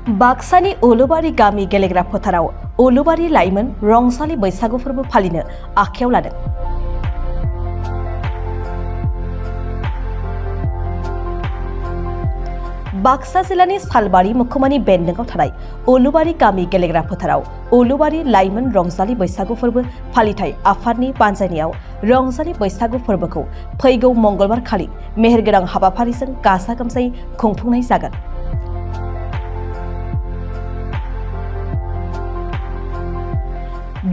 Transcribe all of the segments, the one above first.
बाक्सानि उलुबारि गामि गेलेग्रा फोथाराव उलुबारि लाइमोन रंजालि बैसागु फोरबो फालिनो आखायाव लादों। बाक्सा जिल्लानि सालबारि मुखुमानि बेन्दोंआव थानाय उलुबारि गामि गेलेग्रा फोथाराव उलुबारि लाइमोन रंजालि बैसागु फोरबो फालिथाय आफादनि बानजायनायाव रंजालि बैसागु फोरबोखौ फैगौ मंगलबार खालि मेहेरगोनां हाबाफारिजों गाजा गोमजायै खुंफुंनाय जागोन।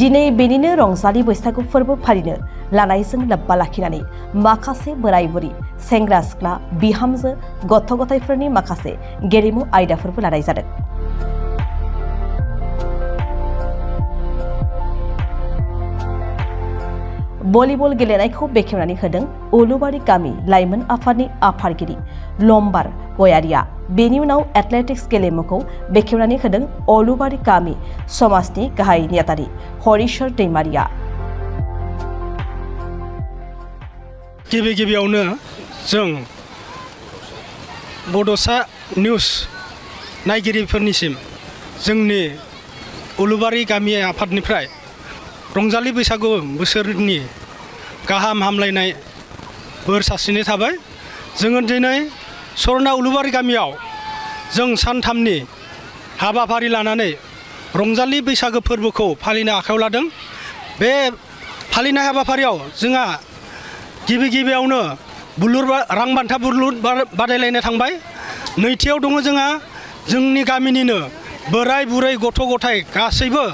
दिनै बेनिनो रंजालि बैसागु फोरबो फालिनो लानायजों लोब्बा लाखिनानै माखासे बोराय बुरि सेंग्रा सिख्ला बिहामजो गथ' गथायफोरनि माखासे गेलेमु आयदाफोरबो लानाय जादों। भलिबल गेलेनायखौ बेखेवनानै होदों उलुबारि गामि लाइमोन आफादनि आफादगिरि लम्बार गयारिया। बेनि उनाव एथलेटिक्स गेलेमुखौ बेखेवनानै होदों उलुबारि गामि समाजनि गाहाय नेतारि हरिश्वर दैमारिया। गिबियावनो जों बड'सा निउस नायगिरिफोरनिसिम जोंनि उलुबारि गामि आफादनिफ्राय रंजालि बैसागु बोसोरनि गाहाम हामलायनाय बोर सारस्रिनाय थाबाय। जोङो दिनै सरना उलुबारि गामियाव जों सानथामनि हाबाफारि लानानै रंजालि बैसागो फोरबोखौ फालिनो आखायाव लादों। बे फालिनाय हाबाफारियाव जोंहा गिबियावनो रां बान्था बुलुर बादायलायनाय थांबाय। नैथियाव दङ जोंहा जोंनि गामिनिनो बोराय बुरै गथ' गथाय गासैबो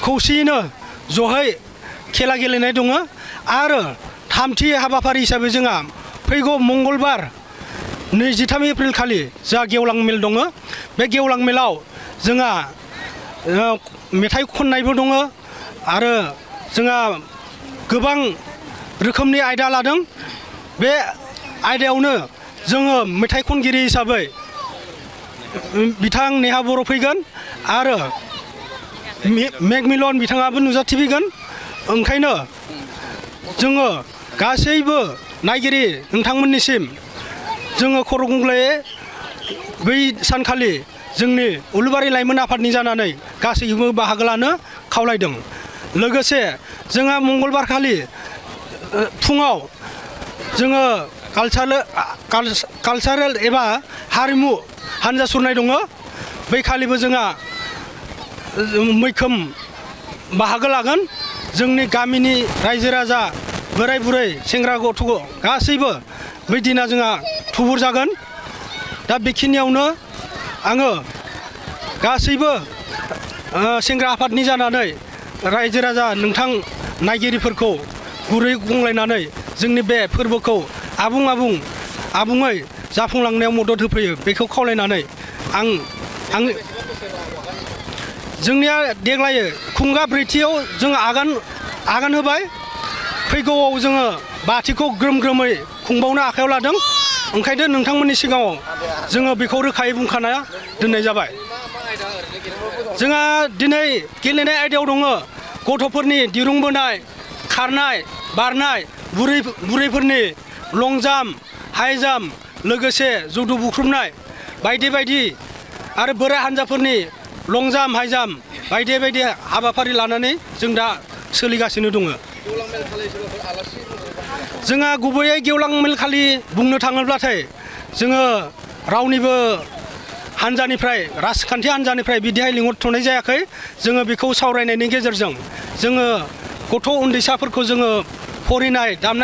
खौसेयैनो जहै खेला गेलेनाय दङ। आरो थामथि हाबाफारि हिसाबै जोंहा फैगौ मंगलबार 23 एप्रिल खालि जोंहा गेवलां मेल दङ। बे गेवलां मेलाव जोंहा मेथाइ खननायबो दङ आरो जोंहा गोबां रोखोमनि आयदा लादों। बे आयदायावनो जोङो मेथाइ खनगिरि हिसाबै बिथां नेहा बर' फैगोन आरो मेगमिलन बिथाङाबो नुजाथिफैगोन। ओंखायनो जोङो गासैबो नायगिरि नोंथांमोननिसिम जोङो खर' गंग्लायै बै सानखालि जोंनि उलुबारि लाइमोन आफादनि जानानै गासैबो बाहागो लानो खावलायदों। लोगोसे जोंहा मंगलबार खालि फुङाव जोङो कालचारेल एबा हारिमु हान्जा सुरनाय दङ। बै खालिबो जोंहा मैखोम बाहागो लागोन। जोंनि गामिनि रायजो राजा बोराय बुरै सेंग्रा गथ' गासैबो बै दिना जोंहा थुबुर जागोन। दा बेखिनियावनो आङो गासैबो सेंग्रा आफादनि जानानै रायजो राजा नोंथां नायगिरिफोरखौ गुरै गंलायनानै जोंनि बे फोरबोखौ आबुङै जाफुंलांनायाव मदद होफैयो बेखौ खावलायनानै आं जोंनिया देग्लाय खुंगा ब्रैथियाव जों आगान होबाय। फैगौआव जोङो बाथिखौ ग्रोम ग्रोमै खुंबावनो आखायाव लादों। ओंखायनो नोंथांमोननि सिगाङाव जोङो बेखौ रोखायै बुंखाना दोननाय जाबाय। जोंहा दिनै गेलेनाय आयदायाव दङ गथ'फोरनि दिरुं बोनाय, खारनाय, बारनाय, बुरैफोरनि लं जाम्प, हाइ जाम्प, लोगोसे जुदु बुख्रुबनाय बायदि आरो बोराय हान्जाफोरनि लं जाम्प, हाइ जाम्प बायदि हाबाफारि लानानै जों दा सोलिगासिनो दङ। जोंहा गुबैयै गेवलां मेल खालि बुंनो थाङोब्लाथाय जोङो रावनिबो हान्जानिफ्राय राजखान्थि हान्जानिफ्राय बिदिहाय लिंहरथ'नाय जायाखै। जोङो बेखौ सावरायनायनि गेजेरजों जोङो गथ' उन्दैसाफोरखौ जोङो फरिनाय दामनाय